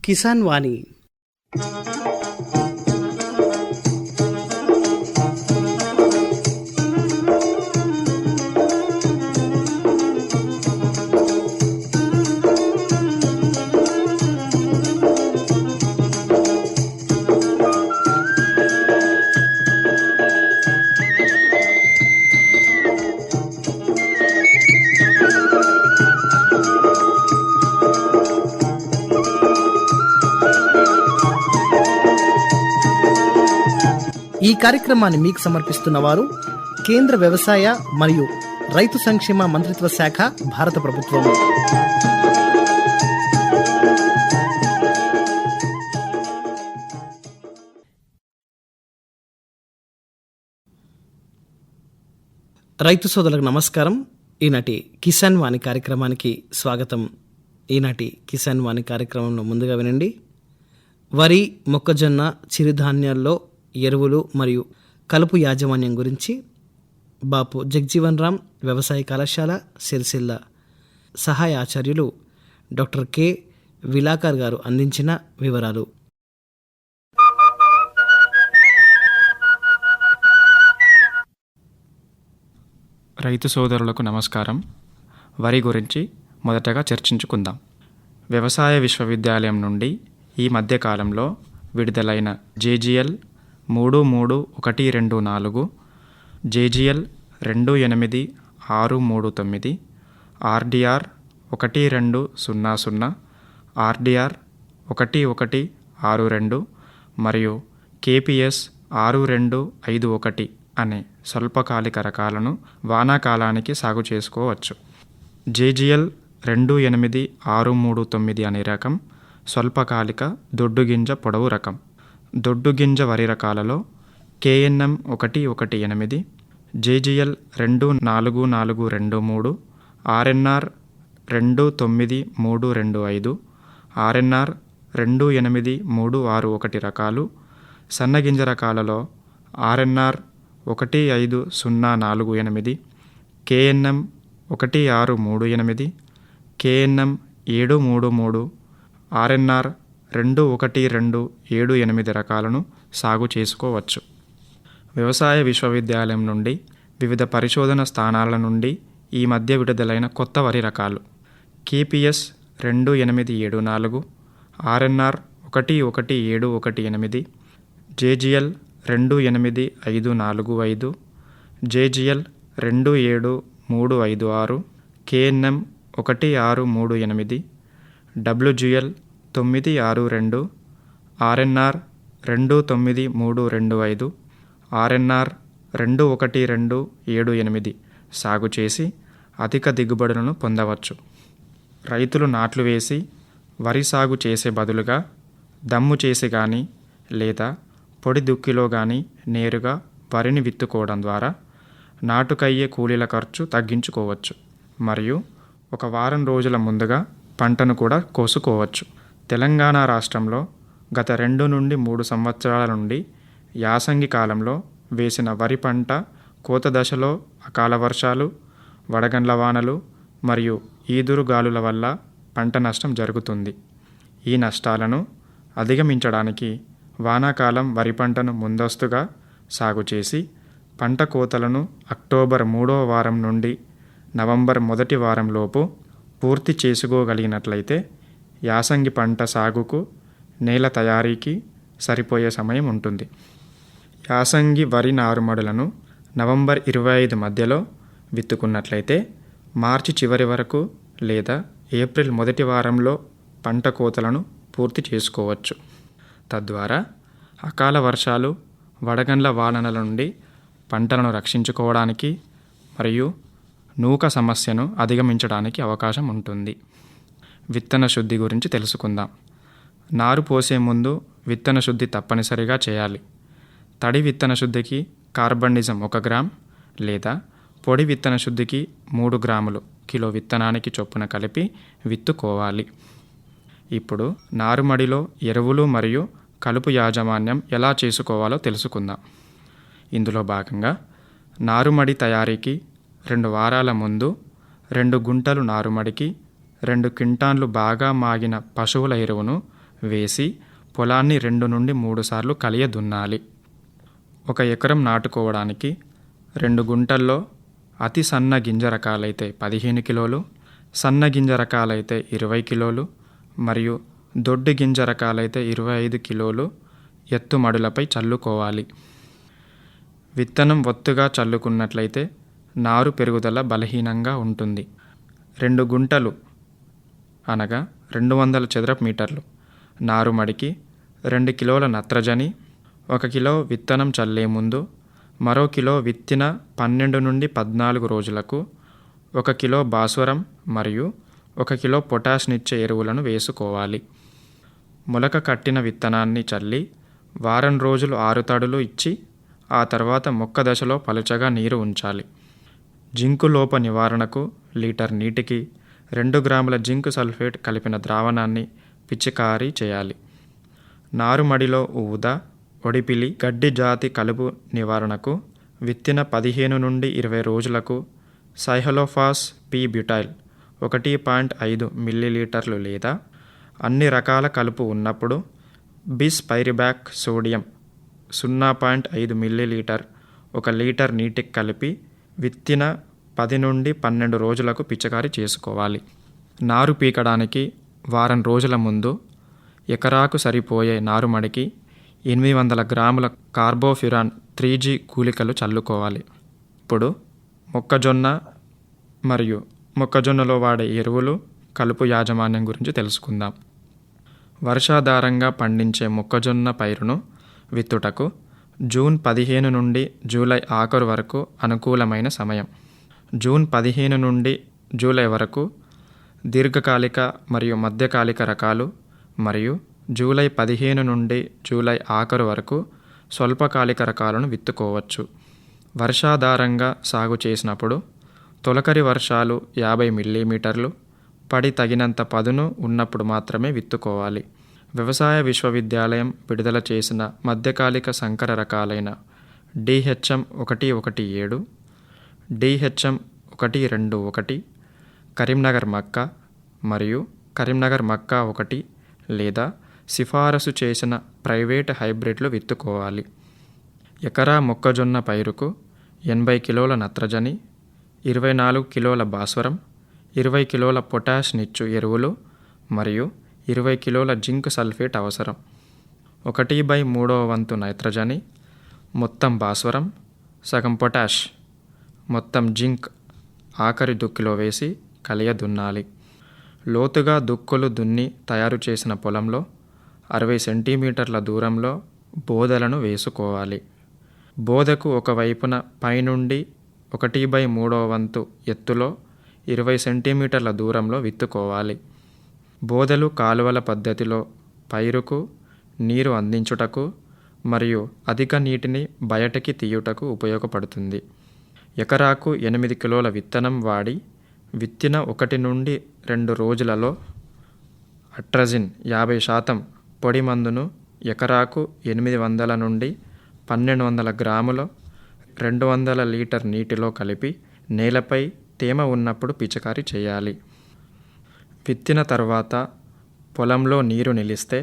కిసాన్ వాణి. ఈ కార్యక్రమాన్ని మీకు సమర్పిస్తున్న వారు కేంద్ర వ్యవసాయ మరియు రైతు సంక్షేమ మంత్రిత్వ శాఖ, భారత ప్రభుత్వం. రైతు సోదరులకు నమస్కారం. ఈనాటి కిసాన్ వాణి కార్యక్రమానికి స్వాగతం. ఈనాటి కిసాన్ వాణి కార్యక్రమంలో ముందుగా వినండి. వరి, మొక్కజొన్న, చిరుధాన్యాల్లో ఎరువులు మరియు కలుపు యాజమాన్యం గురించి బాపు జగ్జీవన్ రామ్ వ్యవసాయ కళాశాల సిరిసిల్ల సహాయ ఆచార్యులు డాక్టర్ కె విలాకర్ గారు అందించిన వివరాలు. రైతు సోదరులకు నమస్కారం. వరి గురించి మొదటగా చర్చించుకుందాం. వ్యవసాయ విశ్వవిద్యాలయం నుండి ఈ మధ్యకాలంలో విడుదలైన JGL 33124, JGL 28639, RDR 1200, RDR 1162 మరియు KPS 6251 అనే స్వల్పకాలిక రకాలను వానాకాలానికి సాగు చేసుకోవచ్చు. JGL 28639 అనే రకం స్వల్పకాలిక దొడ్డుగింజ పొడవు రకం. దొడ్డుగింజ వరి రకాలలో KNM 118, JGL 24423, RNR 29325, RNR 28361 రకాలు. సన్నగింజ రకాలలో RNR 15048, KNM 1638, KNM 733, RNR 21278 రకాలను సాగు చేసుకోవచ్చు. వ్యవసాయ విశ్వవిద్యాలయం నుండి వివిధ పరిశోధన స్థానాల నుండి ఈ మధ్య విడుదలైన కొత్త వరి రకాలు: KPS 2874, RNR 11718, JGL 28545, JGL 27356, KNM 1638, WGL 962, RNR 29325, RNR 21278 సాగు చేసి అధిక దిగుబడులను పొందవచ్చు. రైతులు నాట్లు వేసి వరి సాగు చేసే బదులుగా దమ్ము చేసి కానీ లేదా పొడి దుక్కిలో కానీ నేరుగా వరిని విత్తుకోవడం ద్వారా నాటుకయ్యే కూలీల ఖర్చు తగ్గించుకోవచ్చు మరియు ఒక వారం రోజుల ముందుగా పంటను కూడా కోసుకోవచ్చు. తెలంగాణ రాష్ట్రంలో గత 2 నుండి 3 సంవత్సరాల నుండి యాసంగి కాలంలో వేసిన వరి పంట కోత దశలో అకాల వర్షాలు, వడగండ్ల వానలు మరియు ఈదురు గాలుల వల్ల పంట నష్టం జరుగుతుంది. ఈ నష్టాలను అధిగమించడానికి వానాకాలం వరి పంటను ముందస్తుగా సాగు చేసి పంట కోతలను అక్టోబర్ 3వ వారం నుండి నవంబర్ 1వ వారంలోపు పూర్తి చేసుకోగలిగినట్లయితే యాసంగి పంట సాగుకు, నేల తయారీకి సరిపోయే సమయం ఉంటుంది. యాసంగి వరి నారుమడులను నవంబర్ 25 మధ్యలో విత్తుకున్నట్లయితే మార్చి చివరి వరకు లేదా ఏప్రిల్ 1వ వారంలో పంట కోతలను పూర్తి చేసుకోవచ్చు. తద్వారా అకాల వర్షాలు, వడగండ్ల వానల నుండి పంటలను రక్షించుకోవడానికి మరియు నూక సమస్యను అధిగమించడానికి అవకాశం ఉంటుంది. విత్తన శుద్ధి గురించి తెలుసుకుందాం. నారు పోసే ముందు విత్తన శుద్ధి తప్పనిసరిగా చేయాలి. తడి విత్తన శుద్ధికి కార్బనిజం 1 గ్రామ్ లేదా పొడి విత్తన శుద్ధికి 3 గ్రాములు కిలో విత్తనానికి చొప్పున కలిపి విత్తుకోవాలి. ఇప్పుడు నారుమడిలో ఎరువులు మరియు కలుపు యాజమాన్యం ఎలా చేసుకోవాలో తెలుసుకుందాం. ఇందులో భాగంగా నారుమడి తయారీకి 2 వారాల ముందు 2 గుంటలు నారుమడికి 2 క్వింటాన్లు బాగా మాగిన పశువుల ఎరువును వేసి పొలాన్ని 2 నుండి 3 సార్లు కలియ దున్నాలి. 1 ఎకరం నాటుకోవడానికి 2 గుంటల్లో అతి సన్న గింజ రకాలైతే 15 కిలోలు, సన్న గింజ రకాలైతే 20 కిలోలు మరియు దొడ్డి గింజ రకాలైతే 25 కిలోలు ఎత్తు మడులపై చల్లుకోవాలి. విత్తనం ఒత్తుగా చల్లుకున్నట్లయితే నారు పెరుగుదల బలహీనంగా ఉంటుంది. 2 గుంటలు అనగా 200 చదరపు మీటర్లు నారుమడికి 2 కిలోల నత్రజని, 1 కిలో విత్తనం చల్లే ముందు మరో కిలో విత్తిన 12 నుండి 14 రోజులకు 1 కిలో భాస్వరం మరియు 1 కిలో పొటాష్నిచ్చే ఎరువులను వేసుకోవాలి. మొలక కట్టిన విత్తనాన్ని చల్లి వారం రోజులు ఆరుతడులు ఇచ్చి ఆ తర్వాత మొక్క దశలో పలుచగా నీరు ఉంచాలి. జింకు లోప నివారణకు లీటర్ నీటికి 2 గ్రాముల జింకు సల్ఫేట్ కలిపిన ద్రావణాన్ని పిచికారీ చేయాలి. నారుమడిలో ఊద, ఒడిపిలి, గడ్డి జాతి కలుపు నివారణకు విత్తిన 15 నుండి 20 రోజులకు సైహలోఫాస్ పి బ్యూటైల్ 1.5 మిల్లీలీటర్లు లేదా అన్ని రకాల కలుపు ఉన్నప్పుడు బిస్ పైరిబ్యాక్ సోడియం 0.5 మిల్లీలీటర్ 1 లీటర్ నీటికి కలిపి విత్తిన 10 నుండి 12 రోజులకు పిచికారీ చేసుకోవాలి. నారు పీకడానికి వారం రోజుల ముందు ఎకరాకు సరిపోయే నారుమడికి 800 గ్రాముల కార్బోఫ్యురాన్ 3G కూలికలు చల్లుకోవాలి. ఇప్పుడు మొక్కజొన్న మరియు మొక్కజొన్నలో వాడే ఎరువులు, కలుపు యాజమాన్యం గురించి తెలుసుకుందాం. వర్షాధారంగా పండించే మొక్కజొన్న పైరును విత్తుటకు జూన్ 15 నుండి జూలై ఆఖరు వరకు అనుకూలమైన సమయం. జూన్ 15 నుండి జూలై వరకు దీర్ఘకాలిక మరియు మధ్యకాలిక రకాలు మరియు జూలై 15 నుండి జూలై ఆఖరు వరకు స్వల్పకాలిక రకాలను విత్తుకోవచ్చు. వర్షాధారంగా సాగు చేసినప్పుడు తొలకరి వర్షాలు 50 మిల్లీమీటర్లు పడి తగినంత పదును ఉన్నప్పుడు మాత్రమే విత్తుకోవాలి. వ్యవసాయ విశ్వవిద్యాలయం విడుదల చేసిన మధ్యకాలిక సంకర రకాలైన DHM 117, DHM 121, కరీంనగర్ మక్క మరియు కరీంనగర్ మక్క 1 లేదా సిఫారసు చేసిన ప్రైవేట్ హైబ్రిడ్లు విత్తుకోవాలి. ఎకరా మొక్కజొన్న పైరుకు 80 కిలోల నత్రజని, 24 కిలోల భాస్వరం, 20 కిలోల పొటాష్నిచ్చు ఎరువులు మరియు 20 కిలోల జింక్ సల్ఫేట్ అవసరం. 1/3 వంతు నైట్రజని, మొత్తం భాస్వరం, సగం పొటాష్, మొత్తం జింక్ ఆఖరి దుక్కిలో వేసి కలియ దున్నాలి. లోతుగా దుక్కులు దున్ని తయారు చేసిన పొలంలో 60 సెంటీమీటర్ల దూరంలో బోదలను వేసుకోవాలి. బోదకు ఒకవైపున పైనుండి 1/3 వంతు ఎత్తులో 20 సెంటీమీటర్ల దూరంలో విత్తుకోవాలి. బోదలు కాలువల పద్ధతిలో పైరుకు నీరు అందించుటకు మరియు అధిక నీటిని బయటకి తీయుటకు ఉపయోగపడుతుంది. ఎకరాకు 8 కిలోల విత్తనం వాడి విత్తిన 1 నుండి 2 రోజులలో అట్రజిన్ 50% పొడి మందును ఎకరాకు 800 నుండి 1200 గ్రాముల 200 లీటర్ నీటిలో కలిపి నేలపై తేమ ఉన్నప్పుడు పిచికారీ చేయాలి. విత్తిన తర్వాత పొలంలో నీరు నిలిస్తే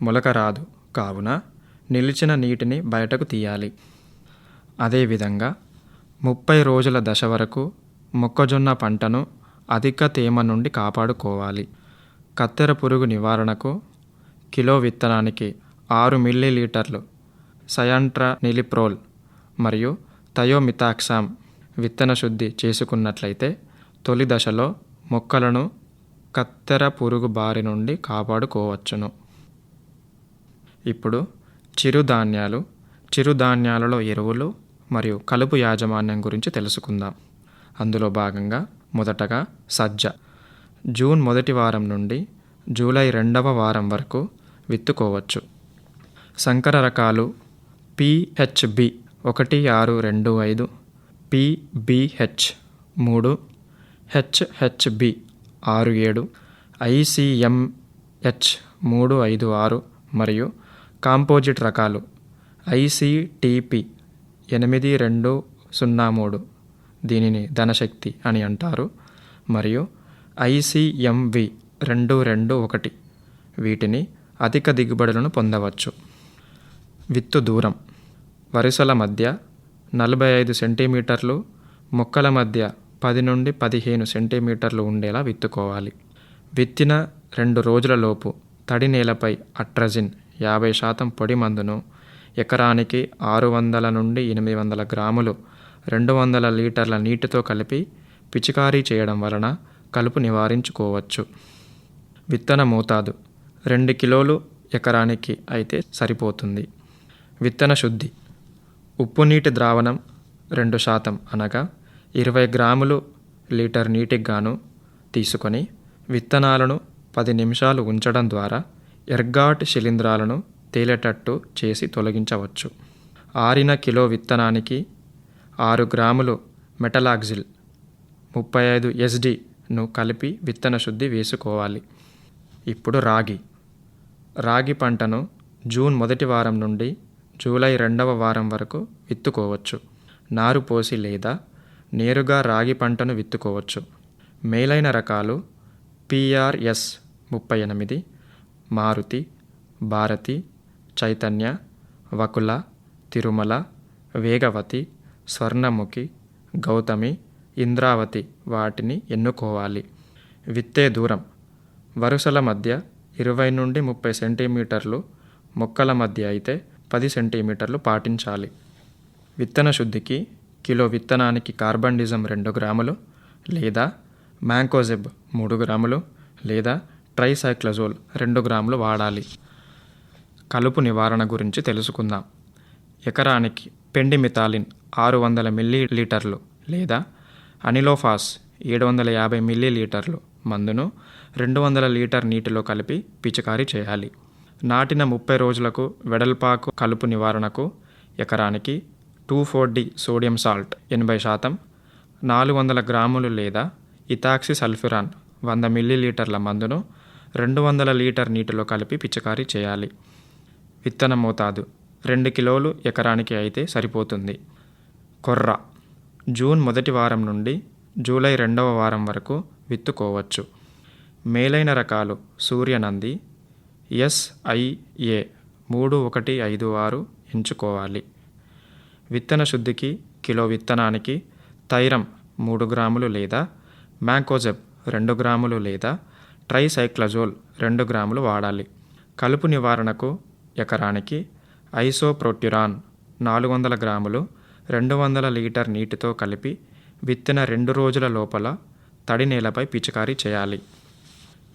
మొలక రాదు కావున నిలిచిన నీటిని బయటకు తీయాలి. అదేవిధంగా 30 రోజుల దశ వరకు మొక్కజొన్న పంటను అధిక తేమ నుండి కాపాడుకోవాలి. కత్తెర పురుగు నివారణకు కిలో విత్తనానికి 6 మిల్లీలీటర్లు సయాంట్రానిలిప్రోల్ మరియు థయోమిథాక్సామ్ విత్తన శుద్ధి చేసుకున్నట్లయితే తొలి దశలో మొక్కలను కత్తెర పురుగు బారి నుండి కాపాడుకోవచ్చును. ఇప్పుడు చిరుధాన్యాలలో ఎరువులు మరియు కలుపు యాజమాన్యం గురించి తెలుసుకుందాం. అందులో భాగంగా మొదటగా సజ్జ జూన్ మొదటి వారం నుండి జూలై 2వ వారం వరకు విత్తుకోవచ్చు. సంకర రకాలు PHB 1625, PBH 3, HHB 67, ICMH 356 మరియు కాంపోజిట్ రకాలు ICTP 8203 దీనిని ధనశక్తి అని అంటారు మరియు ICMV 221 వీటిని అధిక దిగుబడులను పొందవచ్చు. విత్తు దూరం వరుసల మధ్య 45 సెంటీమీటర్లు, మొక్కల మధ్య 10 నుండి 15 సెంటీమీటర్లు ఉండేలా విత్తుకోవాలి. విత్తిన 2 రోజులలోపు తడి నేలపై అట్రజిన్ 50% పొడి మందును ఎకరానికి 600 నుండి 800 గ్రాములు 200 లీటర్ల నీటితో కలిపి పిచికారీ చేయడం వలన కలుపు నివారించుకోవచ్చు. విత్తన మోతాదు 2 కిలోలు ఎకరానికి అయితే సరిపోతుంది. విత్తన శుద్ధి ఉప్పు నీటి ద్రావణం 2% అనగా 20 గ్రాములు లీటర్ నీటికి గాను తీసుకొని విత్తనాలను 10 నిమిషాలు ఉంచడం ద్వారా ఎర్గాట్ శిలీంధ్రాలను తేలేటట్టు చేసి తొలగించవచ్చు. ఆరిన కిలో విత్తనానికి 6 గ్రాములు మెటలాక్సిల్ 35 SDను కలిపి విత్తన శుద్ధి వేసుకోవాలి. ఇప్పుడు రాగి పంటను జూన్ మొదటి వారం నుండి జూలై 2వ వారం వరకు విత్తుకోవచ్చు. నారు పోసి లేదా నేరుగా రాగి పంటను విత్తుకోవచ్చు. మేలైన రకాలు PRS 38, మారుతి, భారతి, చైతన్య, వకుల, తిరుమల, వేగవతి, స్వర్ణముఖి, గౌతమి, ఇంద్రావతి వాటిని ఎన్నుకోవాలి. విత్తే దూరం వరుసల మధ్య 20 నుండి 30 సెంటీమీటర్లు, మొక్కల మధ్య అయితే 10 సెంటీమీటర్లు పాటించాలి. విత్తన శుద్ధికి కిలో విత్తనానికి కార్బండిజం 2 గ్రాములు లేదా మ్యాంకోజెబ్ 3 గ్రాములు లేదా ట్రైసైక్లజోల్ 2 గ్రాములు వాడాలి. కలుపు నివారణ గురించి తెలుసుకుందాం. ఎకరానికి పెండిమిథాలిన్ 600 మిల్లీలీటర్లు లేదా అనిలోఫాస్ 750 మిల్లీలీటర్లు మందును 200 లీటర్ నీటిలో కలిపి పిచికారీ చేయాలి. నాటిన 30 రోజులకు వెడల్పాకు కలుపు నివారణకు ఎకరానికి 2,4-D సోడియం సాల్ట్ 80%, 400 గ్రాములు లేదా ఇథాక్సి సల్ఫ్యూరాన్ 100 మిల్లీలీటర్ల మందును 200 లీటర్ నీటిలో కలిపి పిచికారీ చేయాలి. విత్తన మోతాదు 2 కిలోలు ఎకరానికి అయితే సరిపోతుంది. కొర్ర జూన్ మొదటి వారం నుండి జూలై 2వ వారం వరకు విత్తుకోవచ్చు. మేలైన రకాలు సూర్యనంది SIA 3156 ఎంచుకోవాలి. విత్తన శుద్ధికి కిలో విత్తనానికి థైరం 3 గ్రాములు లేదా మ్యాంకోజెబ్ 2 గ్రాములు లేదా ట్రైసైక్లజోల్ 2 గ్రాములు వాడాలి. కలుపు నివారణకు ఎకరానికి ఐసోప్రోట్యురాన్ 400 గ్రాములు 200 లీటర్ నీటితో కలిపి విత్తిన 2 రోజుల లోపల తడి నేలపై పిచికారీ చేయాలి.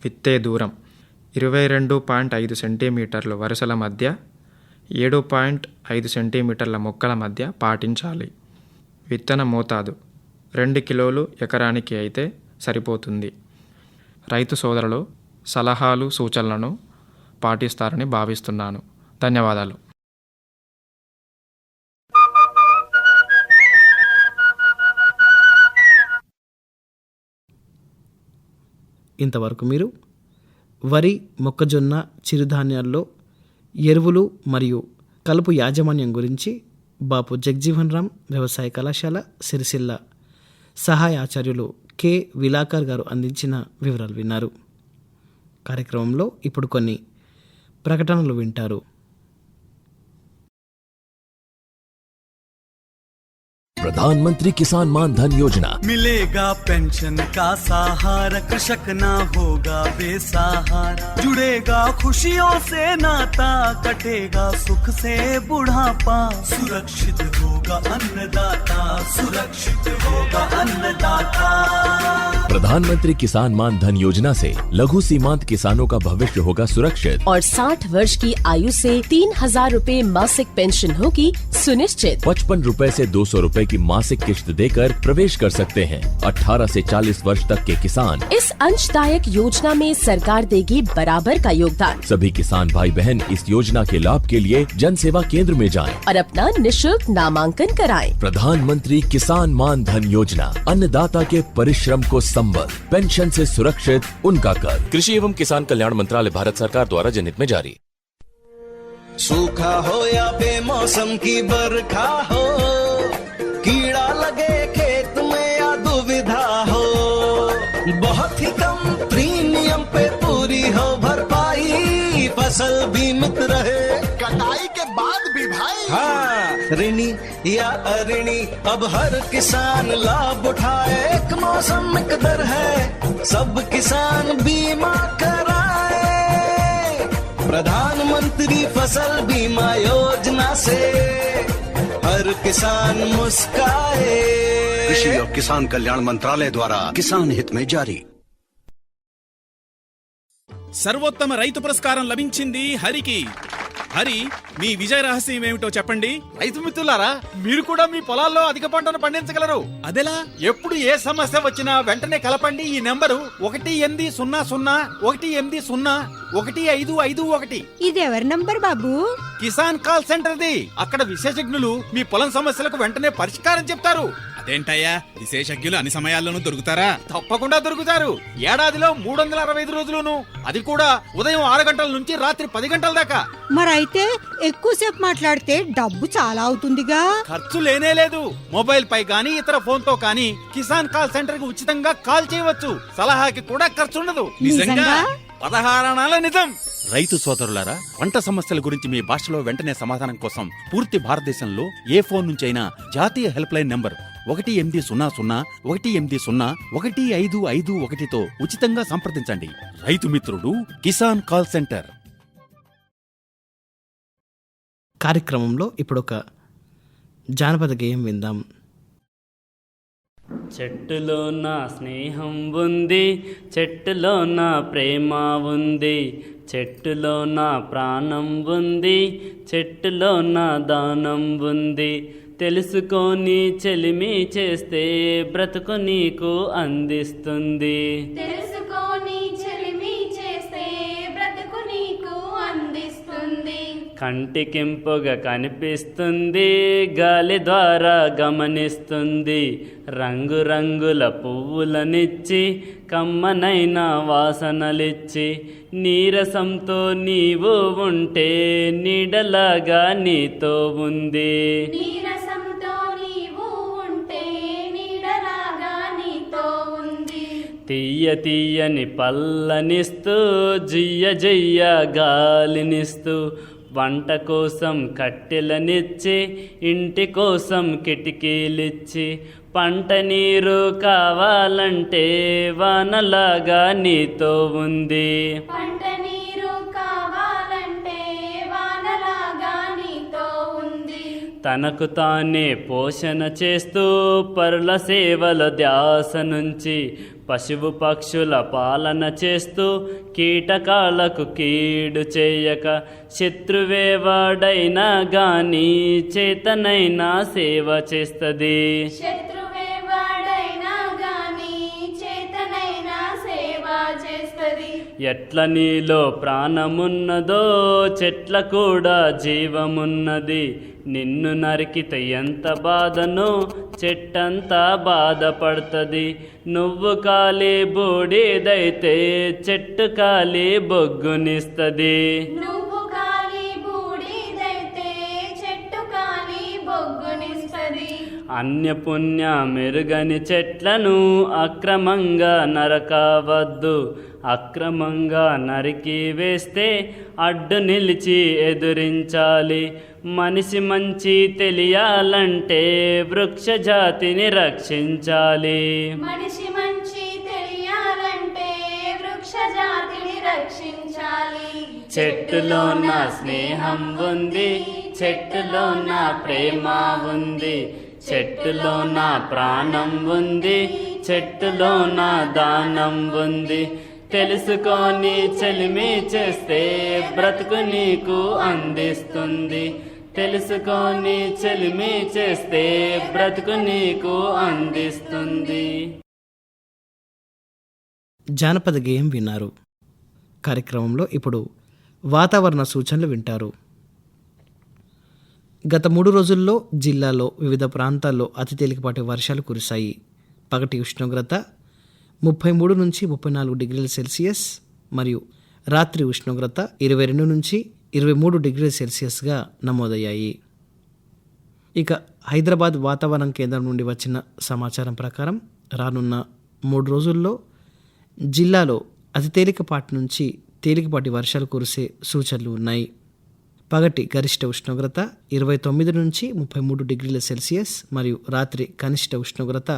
విత్తే దూరం 22.5 సెంటీమీటర్లు వరుసల మధ్య, 7.5 సెంటీమీటర్ల మొక్కల మధ్య పాటించాలి. విత్తన మోతాదు 2 కిలోలు ఎకరానికి అయితే సరిపోతుంది. రైతు సోదరులు సలహాలు సూచనలను పాటిస్తారని భావిస్తున్నాను. ధన్యవాదాలు. ఇంతవరకు మీరు వరి, మొక్కజొన్న, చిరుధాన్యాల్లో ఎరువులు మరియు కలుపు యాజమాన్యం గురించి బాపు జగ్జీవన్ రామ్ వ్యవసాయ కళాశాల సిరిసిల్ల సహాయ ఆచార్యులు కె విలాకర్ గారు అందించిన వివరాలు విన్నారు. కార్యక్రమంలో ఇప్పుడు కొన్ని ప్రకటనలు వింటారు. प्रधानमंत्री किसान मान धन योजना मिलेगा पेंशन का सहारा, कृषक ना होगा बेसहारा, जुड़ेगा खुशियों से नाता, कटेगा सुख से बुढ़ापा, सुरक्षित होगा अन्नदाता, सुरक्षित होगा अन्नदाता। प्रधानमंत्री किसान मान धन योजना से लघु सीमांत किसानों का भविष्य होगा सुरक्षित और 60 वर्ष की आयु से 3,000 रूपए मासिक पेंशन होगी सुनिश्चित। 55 रूपए से 200 रूपए की मासिक किश्त देकर प्रवेश कर सकते हैं। 18 से 40 वर्ष तक के किसान इस अंशदायक योजना में सरकार देगी बराबर का योगदान। सभी किसान भाई बहन इस योजना के लाभ के लिए जन सेवा केंद्र में जाएं और अपना निशुल्क नामांकन कराएं। प्रधानमंत्री किसान मान धन योजना, अन्नदाता के परिश्रम को संबल, पेंशन से सुरक्षित उनका कर। कृषि एवं किसान कल्याण मंत्रालय, भारत सरकार द्वारा जनहित में जारी। सूखा हो या बेमौसम की बरखा हो, कीड़ा लगे खेत में या दुविधा हो, बहुत ही कम प्रीमियम पे पूरी हो भरपाई, फसल फसल बीमित रहे। कटाई के बाद भी भाई हाँ, ऋणी या अऋणी अब हर किसान लाभ उठाए। एक मौसम एक दर है, सब किसान बीमा कराए। प्रधानमंत्री फसल बीमा योजना से हर किसान मुस्काए। कृषि और किसान कल्याण मंत्रालय द्वारा किसान हित में जारी। సర్వోత్తమ రైతు పురస్కారం లభించింది హరికి. హరి, మీ విజయ రహస్యం ఏమిటో చెప్పండి. రైతు మిత్రులారా, మీరు కూడా మీ పొలాల్లో అధిక పంటను పండించగలరు. అదెలా? ఎప్పుడు ఏ సమస్య వచ్చినా వెంటనే కలపండి ఈ నెంబరు 1800-150-1551. ఇది ఎవరి నంబర్ బాబు? కిసాన్ కాల్ సెంటర్ది. అక్కడ విశేషజ్ఞులు మీ పొలం సమస్యలకు వెంటనే పరిష్కారం చెప్తారు. అదేంటయ్యా, విశేషజ్ఞులు అన్ని సమయాల్లోనూ దొరుకుతారా? తప్పకుండా దొరుకుతారు. ఏడాదిలో 365 రోజులును, అది కూడా ఉదయం 6 గంటల నుంచి రాత్రి 10 గంటల దాకా. మరైతే ఎక్కువసేపు మాట్లాడితే డబ్బు చాలా అవుతుందిగా. ఖర్చు లేనే లేదు. మొబైల్ పై గానీ ఇతర ఫోన్ తో కానీ కిసాన్ కాల్ సెంటర్ కి ఉచితంగా కాల్ చేయవచ్చు. సలహాకి కూడా ఖర్చు ఉండదు. నిజంగా? 16 అణాల నిజం. రైతు సోదరులారా, పంట సమస్యల గురించి మీ భాషలో వెంటనే సమాధానం కోసం పూర్తి భారతదేశంలో ఏ ఫోన్ నుంచైనా జాతీయ హెల్ప్ లైన్ నంబర్ 1800-180-1551తో ఉచితంగా సంప్రదించండి. రైతు మిత్రుడు కిసాన్ కాల్ సెంటర్. కార్యక్రమంలో ఇప్పుడు ఒక జానపద గేయం విందాం. చెట్టులో నా స్నేహం ఉంది, చెట్టులో నా ప్రేమ ఉంది, చెట్టులో నా ప్రాణం ఉంది, చెట్టులో నా దానం ఉంది. తెలుసుకొని చెలిమి చేస్తే బ్రతుకు నీకు అందిస్తుంది. తెలుసుకొని చెలిమి చేస్తే బ్రతుకు నీకు అందిస్తుంది. కంటికింపుగా కనిపిస్తుంది, గాలి ద్వారా గమనిస్తుంది. రంగురంగుల పువ్వులనిచ్చి కమ్మనైన వాసనలిచ్చి, నీరసంతో నీవు ఉంటే నీడలాగా నీతో ఉంది. నీరసంతో నీవు ఉంటే నీడలాగా నీతో ఉంది. తీయ తీయని పల్లనిస్తూ, జియ్య జియ్య గాలినిస్తూ, వంట కోసం కట్టెలనిచ్చి, ఇంటి కోసం కిటికీలిచ్చి, పంట నీరు కావాలంటే వానలాగా నీతో ఉంది. పంట నీరు కావాలంటే వానలాగా నీతో ఉంది. తనకు తానే పోషణ చేస్తూ పరుల సేవల ధ్యాస నుంచి, పశువు పక్షుల పాలన చేస్తూ కీటకాలకు కీడు చేయక, శత్రువేవాడైనా గాని చేతనైనా సేవ చేస్తది. శత్రువేవాడైనా గాని చేతనైనా సేవ చేస్తది. ఎట్ల నీలో ప్రాణమున్నదో చెట్ల కూడా జీవమున్నది. నిన్ను నరికితే ఎంత బాధనో చెట్టంతా బాధపడుతుంది. నువ్వు కాలి బూడిదైతే చెట్టు కాలి బొగ్గునిస్తది. నువ్వు కాలి బూడిదైతే చెట్టు కాలి బొగ్గునిస్తది. అన్యపుణ్య మెరుగని చెట్లను అక్రమంగా నరకవద్దు. అక్రమంగా నరికి వేస్తే అడ్డు నిలిచి ఎదురించాలి. మనిషి మంచి తెలియాలంటే వృక్ష జాతిని రక్షించాలి. మనిషి మంచి తెలియాలంటే వృక్ష జాతిని రక్షించాలి. చెట్టులో నా స్నేహం ఉంది, చెట్టులో నా ప్రేమ ఉంది, చెట్టులో నా ప్రాణం ఉంది, చెట్టులో నా దానం ఉంది. తెలుసుకొని చెలిమి చేస్తే బ్రతుకు నీకు అందిస్తుంది. తెలుసుకొని చెలిమి చేస్తే బ్రతుకు నీకు అందిస్తుంది. జానపద గేయం విన్నారు. కార్యక్రమంలో ఇప్పుడు వాతావరణ సూచనలు వింటారు. గత 3 రోజుల్లో జిల్లాలో వివిధ ప్రాంతాల్లో అతి తేలికపాటి వర్షాలు కురిశాయి. పగటి ఉష్ణోగ్రత 33 నుంచి 34 డిగ్రీల సెల్సియస్ మరియు రాత్రి ఉష్ణోగ్రత 22 నుంచి 23 డిగ్రీల సెల్సియస్గా నమోదయ్యాయి. ఇక హైదరాబాద్ వాతావరణ కేంద్రం నుండి వచ్చిన సమాచారం ప్రకారం రానున్న 3 రోజుల్లో జిల్లాలో అతి తేలికపాటి నుంచి తేలికపాటి వర్షాలు కురిసే సూచనలు ఉన్నాయి. పగటి గరిష్ట ఉష్ణోగ్రత 29 నుంచి 33 డిగ్రీల సెల్సియస్ మరియు రాత్రి కనిష్ట ఉష్ణోగ్రత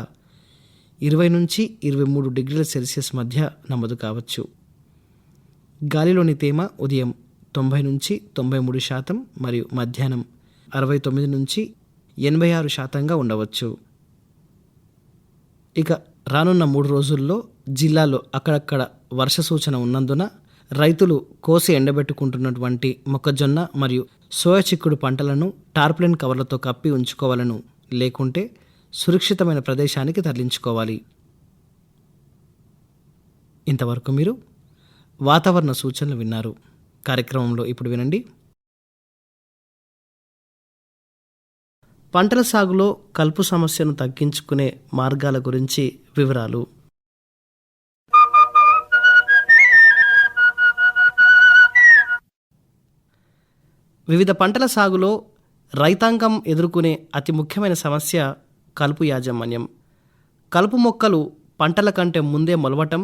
20 నుంచి 23 డిగ్రీల సెల్సియస్ మధ్య నమోదు కావచ్చు. గాలిలోని తేమ ఉదయం 90 నుంచి 93% మరియు మధ్యాహ్నం 69 నుంచి 86% ఉండవచ్చు. ఇక రానున్న 3 రోజుల్లో జిల్లాలో అక్కడక్కడ వర్ష సూచన ఉన్నందున రైతులు కోసి ఎండబెట్టుకుంటున్నటువంటి మొక్కజొన్న మరియు సోయా చిక్కుడు పంటలను టార్పాలిన్ కవర్లతో కప్పి ఉంచుకోవాలను, లేకుంటే సురక్షితమైన ప్రదేశానికి తరలించుకోవాలి. ఇంతవరకు మీరు వాతావరణ సూచనలు విన్నారు. కార్యక్రమంలో ఇప్పుడు వినండి. పంటల సాగులో కలుపు సమస్యను తగ్గించుకునే మార్గాల గురించి వివరాలు. వివిధ పంటల సాగులో రైతాంగం ఎదుర్కొనే అతి ముఖ్యమైన సమస్య కలుపు యాజమాన్యం. కలుపు మొక్కలు పంటల కంటే ముందే మొలవటం,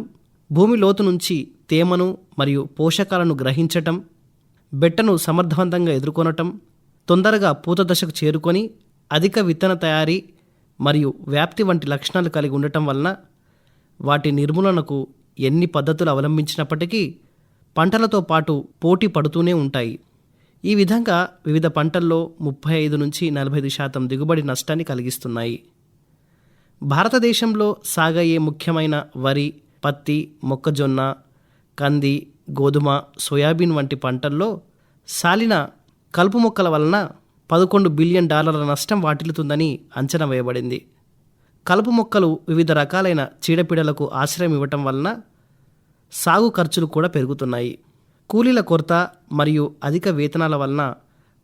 భూమి లోతు నుంచి తేమను మరియు పోషకాలను గ్రహించటం, బెట్టను సమర్థవంతంగా ఎదుర్కొనటం, తొందరగా పూత దశకు చేరుకొని అధిక విత్తన తయారీ మరియు వ్యాప్తి వంటి లక్షణాలు కలిగి ఉండటం వలన వాటి నిర్మూలనకు ఎన్ని పద్ధతులు అవలంబించినప్పటికీ పంటలతో పాటు పోటీ పడుతూనే ఉంటాయి. ఈ విధంగా వివిధ పంటల్లో 35 నుంచి 45% దిగుబడి నష్టాన్ని కలిగిస్తున్నాయి. భారతదేశంలో సాగయ్యే ముఖ్యమైన వరి, పత్తి, మొక్కజొన్న, కంది, గోధుమ, సోయాబీన్ వంటి పంటల్లో సాలిన కలుపు మొక్కల వలన $11 బిలియన్ నష్టం వాటిల్లుతుందని అంచనా వేయబడింది. కలుపు మొక్కలు వివిధ రకాలైన చీడపీడలకు ఆశ్రయం ఇవ్వటం వలన సాగు ఖర్చులు కూడా పెరుగుతున్నాయి. కూలీల కొరత మరియు అధిక వేతనాల వలన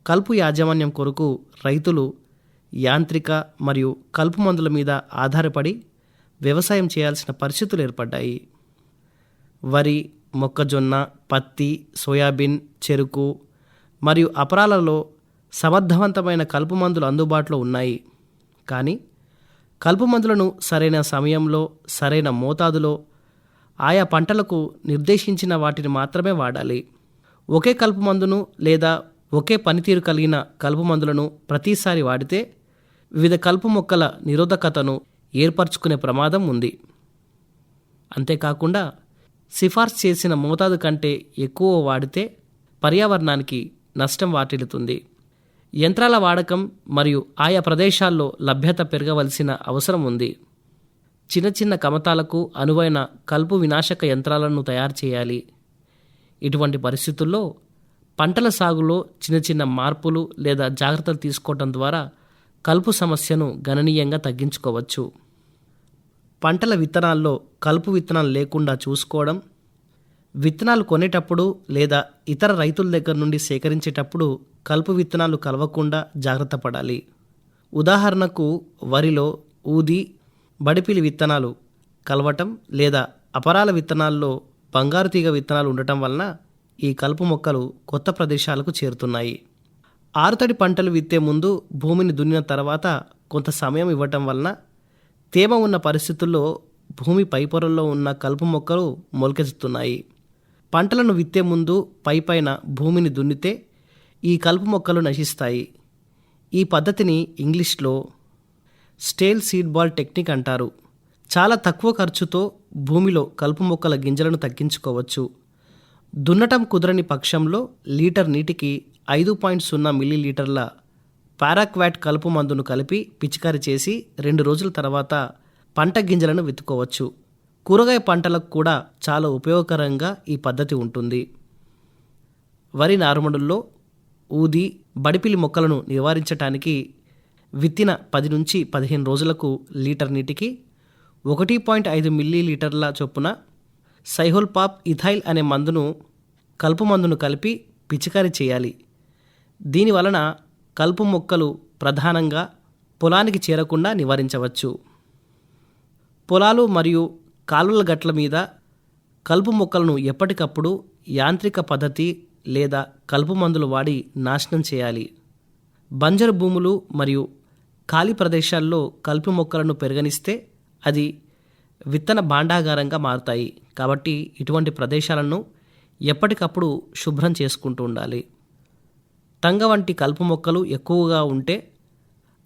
కలుపు యాజమాన్యం కొరకు రైతులు యాంత్రిక మరియు కలుపు మందుల మీద ఆధారపడి వ్యవసాయం చేయాల్సిన పరిస్థితులు ఏర్పడ్డాయి. వరి, మొక్కజొన్న, పత్తి, సోయాబీన్, చెరుకు మరియు అపరాలలో సమర్థవంతమైన కలుపు మందులు అందుబాటులో ఉన్నాయి. కానీ కలుపు మందులను సరైన సమయంలో సరైన మోతాదులో ఆయా పంటలకు నిర్దేశించిన వాటిని మాత్రమే వాడాలి. ఒకే కలుపు మందును లేదా ఒకే పనితీరు కలిగిన కలుపు మందులను ప్రతిసారి వాడితే వివిధ కలుపు మొక్కల నిరోధకతను ఏర్పరచుకునే ప్రమాదం ఉంది. అంతేకాకుండా సిఫార్సు చేసిన మోతాదు కంటే ఎక్కువ వాడితే పర్యావరణానికి నష్టం వాటిల్లుతుంది. యంత్రాల వాడకం మరియు ఆయా ప్రదేశాల్లో లభ్యత పెరగవలసిన అవసరం ఉంది. చిన్న చిన్న కమతాలకు అనువైన కలుపు వినాశక యంత్రాలను తయారు చేయాలి. ఇటువంటి పరిస్థితుల్లో పంటల సాగులో చిన్న చిన్న మార్పులు లేదా జాగ్రత్తలు తీసుకోవడం ద్వారా కలుపు సమస్యను గణనీయంగా తగ్గించుకోవచ్చు. పంటల విత్తనాల్లో కలుపు విత్తనాలు లేకుండా చూసుకోవడం, విత్తనాలు కొనేటప్పుడు లేదా ఇతర రైతుల దగ్గర నుండి సేకరించేటప్పుడు కలుపు విత్తనాలు కలవకుండా జాగ్రత్త పడాలి. ఉదాహరణకు వరిలో ఊది, బడిపిలి విత్తనాలు కలవటం లేదా అపరాల విత్తనాల్లో బంగారు తీగ విత్తనాలు ఉండటం వలన ఈ కలుపు మొక్కలు కొత్త ప్రదేశాలకు చేరుతున్నాయి. ఆరుతడి పంటలు విత్తే ముందు భూమిని దున్నిన తర్వాత కొంత సమయం ఇవ్వటం వలన తేమ ఉన్న పరిస్థితుల్లో భూమి పైపొరల్లో ఉన్న కలుపు మొక్కలు మొలకెత్తుతున్నాయి. పంటలను విత్తే ముందు పైపైన భూమిని దున్నితే ఈ కలుపు మొక్కలు నశిస్తాయి. ఈ పద్ధతిని ఇంగ్లీష్లో స్టేల్ సీడ్ బాల్ టెక్నిక్ అంటారు. చాలా తక్కువ ఖర్చుతో భూమిలో కలుపు మొక్కల గింజలను తగ్గించుకోవచ్చు. దున్నటం కుదరని పక్షంలో లీటర్ నీటికి 5.0 మిల్లీలీటర్ల పారాక్వాట్ కలుపు మందును కలిపి పిచికారి చేసి 2 రోజుల తర్వాత పంట గింజలను విత్తుకోవచ్చు. కూరగాయ పంటలకు కూడా చాలా ఉపయోగకరంగా ఈ పద్ధతి ఉంటుంది. వరి నారుమడుల్లో ఊది, బడిపిలి మొక్కలను నివారించటానికి విత్తిన 10 నుంచి 15 రోజులకు లీటర్ నీటికి 1.5 మిల్లీలీటర్ల చొప్పున సైహోల్పాప్ ఇథైల్ అనే మందును కలుపు మందును కలిపి పిచికారీ చేయాలి. దీనివలన కలుపు మొక్కలు ప్రధానంగా పొలానికి చేరకుండా నివారించవచ్చు. పొలాలు మరియు కాలువల గట్ల మీద కలుపు మొక్కలను ఎప్పటికప్పుడు యాంత్రిక పద్ధతి లేదా కలుపు మందులు వాడి నాశనం చేయాలి. బంజరు భూములు మరియు ఖాళీ ప్రదేశాల్లో కలుపు మొక్కలను పెరగనిస్తే అది విత్తన భాండాగారంగా మారుతాయి. కాబట్టి ఇటువంటి ప్రదేశాలను ఎప్పటికప్పుడు శుభ్రం చేసుకుంటూ ఉండాలి. తంగ వంటి కలుపు మొక్కలు ఎక్కువగా ఉంటే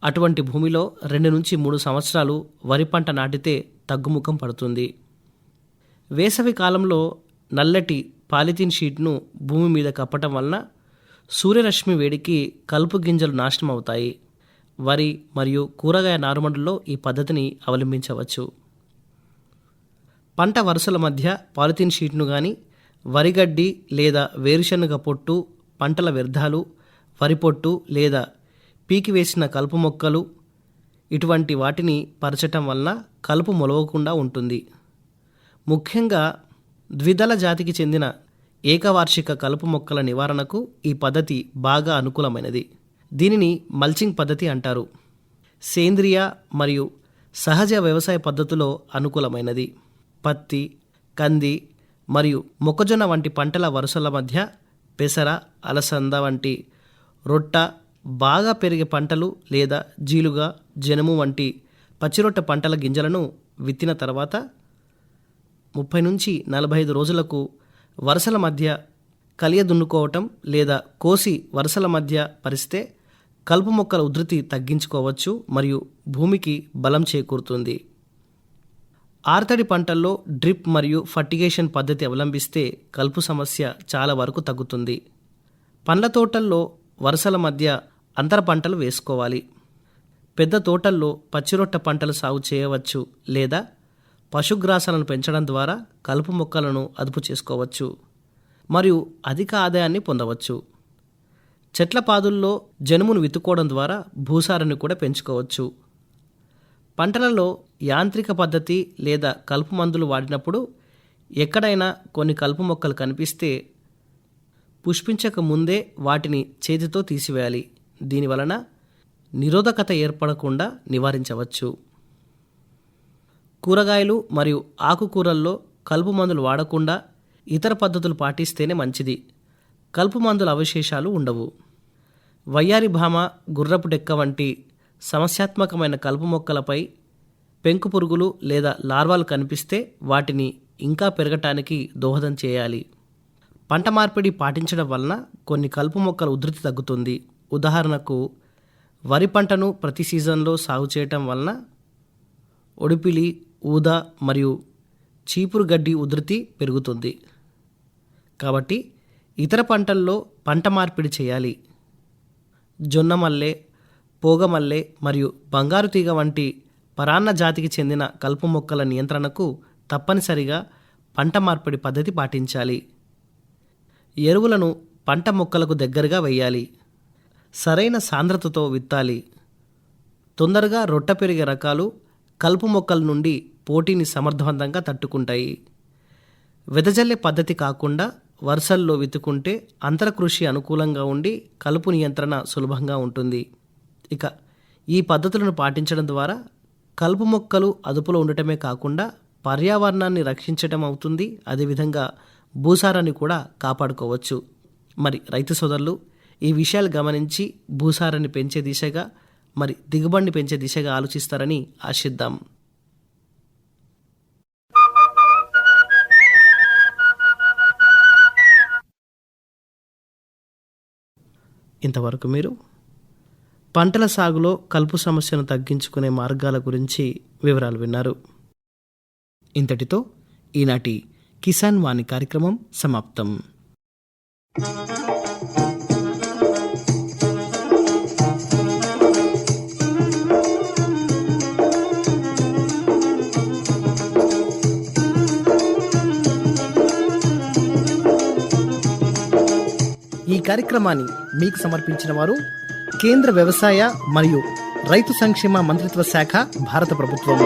అటువంటి భూమిలో 2 నుంచి 3 సంవత్సరాలు వరి పంట నాటితే తగ్గుముఖం పడుతుంది. వేసవి కాలంలో నల్లటి పాలిథిన్ షీట్ను భూమి మీద కప్పటం వలన సూర్యరశ్మి వేడికి కలుపు గింజలు నాశనం అవుతాయి. వరి మరియు కూరగాయ నారుమడుల్లో ఈ పద్ధతిని అవలంబించవచ్చు. పంట వరుసల మధ్య పాలిథిన్ షీట్ను కానీ, వరిగడ్డి లేదా వేరుశనగ పొట్టు, పంటల వ్యర్థాలు, వరి పొట్టు లేదా పీకివేసిన కలుపు మొక్కలు ఇటువంటి వాటిని పరచటం వలన కలుపు మొలవకుండా ఉంటుంది. ముఖ్యంగా ద్విదళ జాతికి చెందిన ఏకవార్షిక కలుపు మొక్కల నివారణకు ఈ పద్ధతి బాగా అనుకూలమైనది. దీనిని మల్చింగ్ పద్ధతి అంటారు. సేంద్రియ మరియు సహజ వ్యవసాయ పద్ధతిలో అనుకూలమైనది. పత్తి, కంది మరియు మొక్కజొన్న వంటి పంటల వరుసల మధ్య పెసర, అలసంద వంటి రొట్ట, బాగా పెరిగే పంటలు లేదా జీలుగా, జనుము వంటి పచ్చిరొట్ట పంటల గింజలను విత్తిన తర్వాత 30 నుంచి 45 రోజులకు వరుసల మధ్య కలియ దున్నుకోవటం లేదా కోసి వరుసల మధ్య పరిస్తే కలుపు మొక్కల ఉధృతి తగ్గించుకోవచ్చు మరియు భూమికి బలం చేకూరుతుంది. ఆర్తడి పంటల్లో డ్రిప్ మరియు ఫర్టిగేషన్ పద్ధతి అవలంబిస్తే కలుపు సమస్య చాలా వరకు తగ్గుతుంది. పండ్ల తోటల్లో వరుసల మధ్య అంతర పంటలు వేసుకోవాలి. పెద్ద తోటల్లో పచ్చిరొట్ట పంటలు సాగు చేయవచ్చు లేదా పశుగ్రాసాలను పెంచడం ద్వారా కలుపు మొక్కలను అదుపు చేసుకోవచ్చు మరియు అధిక ఆదాయాన్ని పొందవచ్చు. చెట్ల పాదుల్లో జనుమును విత్తుకోవడం ద్వారా భూసారాన్ని కూడా పెంచుకోవచ్చు. పంటలలో యాంత్రిక పద్ధతి లేదా కలుపు మందులు వాడినప్పుడు ఎక్కడైనా కొన్ని కలుపు మొక్కలు కనిపిస్తే పుష్పించక ముందే వాటిని చేతితో తీసివేయాలి. దీనివలన నిరోధకత ఏర్పడకుండా నివారించవచ్చు. కూరగాయలు మరియు ఆకుకూరల్లో కలుపు మందులు వాడకుండా ఇతర పద్ధతులు పాటిస్తేనే మంచిది. కలుపు మందుల అవశేషాలు ఉండవు. వయ్యారి భామ, గుర్రపు డెక్క వంటి సమస్యాత్మకమైన కలుపు మొక్కలపై పెంకు పురుగులు లేదా లార్వాలు కనిపిస్తే వాటిని ఇంకా పెరగటానికి దోహదం చేయాలి. పంట మార్పిడి పాటించడం వలన కొన్ని కలుపు మొక్కల ఉధృతి తగ్గుతుంది. ఉదాహరణకు వరి పంటను ప్రతి సీజన్లో సాగు చేయటం వలన ఒడిపిలి, ఊద మరియు చీపురు గడ్డి ఉధృతి పెరుగుతుంది. కాబట్టి ఇతర పంటల్లో పంట మార్పిడి చేయాలి. జొన్న మల్లె, పోగమల్లె మరియు బంగారు తీగ వంటి పరాన్న జాతికి చెందిన కలుపు మొక్కల నియంత్రణకు తప్పనిసరిగా పంట మార్పిడి పద్ధతి పాటించాలి. ఎరువులను పంట మొక్కలకు దగ్గరగా వేయాలి. సరైన సాంద్రతతో విత్తాలి. తొందరగా రొట్ట పెరిగే రకాలు కలుపు మొక్కల నుండి పోటీని సమర్థవంతంగా తట్టుకుంటాయి. వెదజల్లే పద్ధతి కాకుండా వరుసల్లో విత్తుకుంటే అంతర కృషి అనుకూలంగా ఉండి కలుపు నియంత్రణ సులభంగా ఉంటుంది. ఇక ఈ పద్ధతులను పాటించడం ద్వారా కలుపు మొక్కలు అదుపులో ఉండటమే కాకుండా పర్యావరణాన్ని రక్షించడం అవుతుంది. అదేవిధంగా భూసారాన్ని కూడా కాపాడుకోవచ్చు. మరి రైతు సోదరులు ఈ విషయాలు గమనించి భూసారాన్ని పెంచే దిశగా మరి దిగుబడిని పెంచే దిశగా ఆలోచిస్తారని ఆశిద్దాం. ఇంతవరకు మీరు పంటల సాగులో కలుపు సమస్యను తగ్గించుకునే మార్గాల గురించి వివరాలు విన్నారు. ఇంతటితో ఈనాటి కిసాన్ వాణి కార్యక్రమం సమాప్తం. ఈ కార్యక్రమాన్ని మీకు సమర్పించిన వారు కేంద్ర వ్యవసాయ మరియు రైతు సంక్షేమ మంత్రిత్వ శాఖ, భారత ప్రభుత్వం.